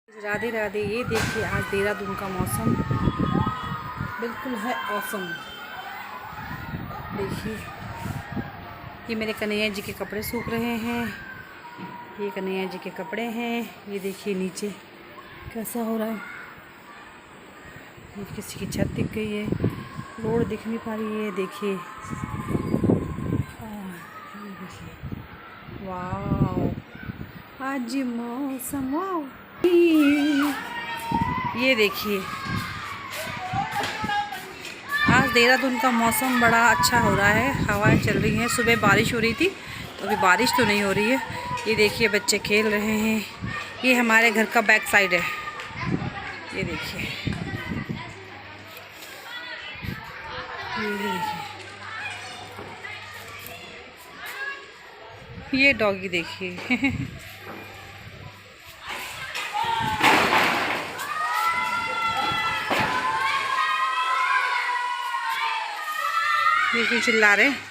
राधे राधे। ये देखिए आज देहरादून का मौसम बिल्कुल है औसम। देखिए ये मेरे कन्हैया जी के कपड़े सूख रहे हैं। ये कन्हैया जी के कपड़े हैं। ये देखिए नीचे कैसा हो रहा है। ये किसी की छत दिख गई है, रोड दिख नहीं पा रही है। देखिए वाह आज मौसम वाह। ये देखिए आज देहरादून का मौसम बड़ा अच्छा हो रहा है। हवाएं चल रही हैं। सुबह बारिश हो रही थी तो अभी बारिश तो नहीं हो रही है। ये देखिए बच्चे खेल रहे हैं। ये हमारे घर का बैक साइड है। ये देखिए ये डॉगी देखिए ये क्यों चिल्ला रहे हैं।